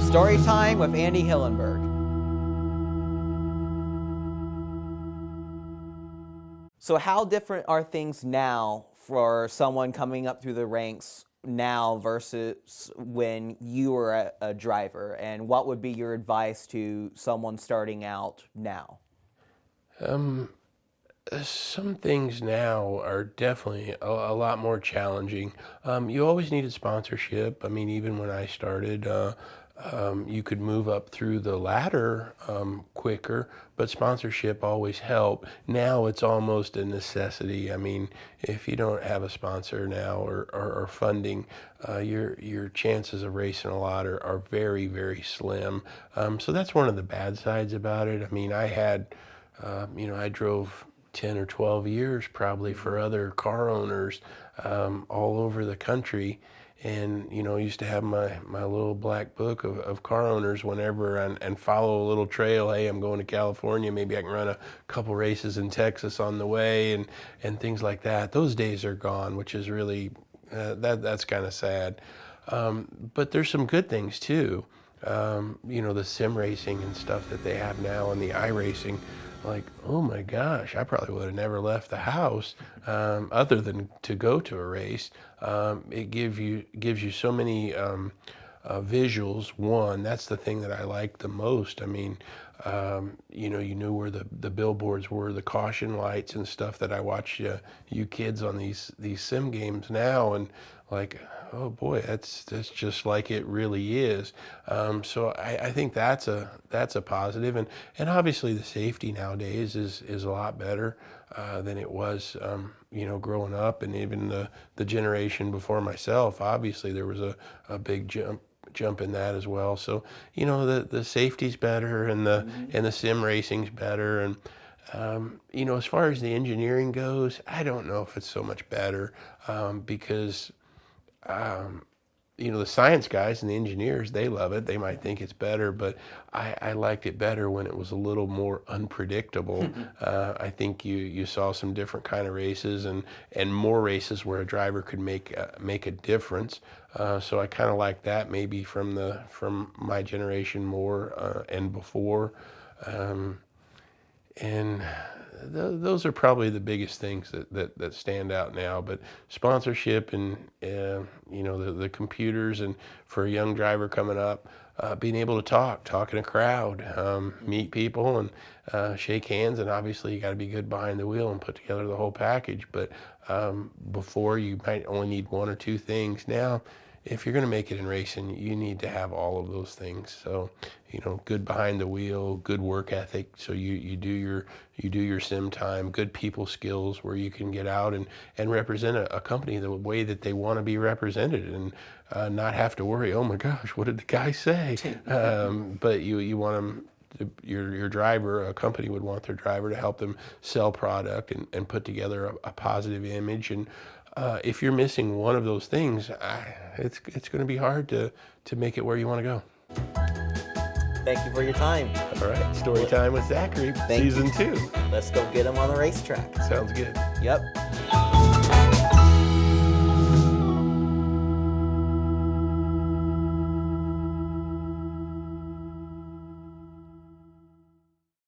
Story time with Andy Hillenburg. So how different are things now for someone coming up through the ranks now versus when you were a driver? And what would be your advice to someone starting out now? Some things now are definitely a lot more challenging. You always needed sponsorship. I mean, even when I started, you could move up through the ladder quicker, but sponsorship always helped. Now it's almost a necessity. I mean, if you don't have a sponsor now or funding, your chances of racing a lot are very, very slim. So that's one of the bad sides about it. I mean, I drove 10 or 12 years probably for other car owners all over the country. And, used to have my little black book of car owners whenever and follow a little trail. Hey, I'm going to California. Maybe I can run a couple races in Texas on the way and things like that. Those days are gone, which is really, that's kind of sad. But there's some good things too. The sim racing and stuff that they have now and the iRacing. Like, oh my gosh, I probably would have never left the house other than to go to a race. It gives you so many visuals. One, that's the thing that I like the most. I mean, you knew where the billboards were, the caution lights and stuff that I watch you kids on these sim games now, and like, oh boy, that's just like it really is. So I think that's a positive, and obviously the safety nowadays is a lot better than it was, growing up, and even the generation before myself. Obviously, there was a big jump in that as well. So the safety's better, and the sim racing's better, and as far as the engineering goes, I don't know if it's so much better because the science guys and the engineers, they love it. They might think it's better, but I liked it better when it was a little more unpredictable. I think you saw some different kind of races and more races where a driver could make a difference. So I kind of like that maybe from my generation more and before. And those are probably the biggest things that stand out now. But sponsorship and the computers, and for a young driver coming up, being able to talk in a crowd, meet people and shake hands, and obviously you got to be good behind the wheel and put together the whole package. But before, you might only need one or two things. Now, if you're going to make it in racing, you need to have all of those things. So, good behind the wheel, good work ethic. So you do your sim time, good people skills where you can get out and represent a company the way that they want to be represented, and not have to worry, oh my gosh, what did the guy say? But you want them. Your driver, a company would want their driver to help them sell product and put together a positive image. And if you're missing one of those things, it's going to be hard to make it where you want to go. Thank you for your time. All right, story time with Zachary, Thank season you. 2. Let's go get him on the racetrack. Sounds good. Yep.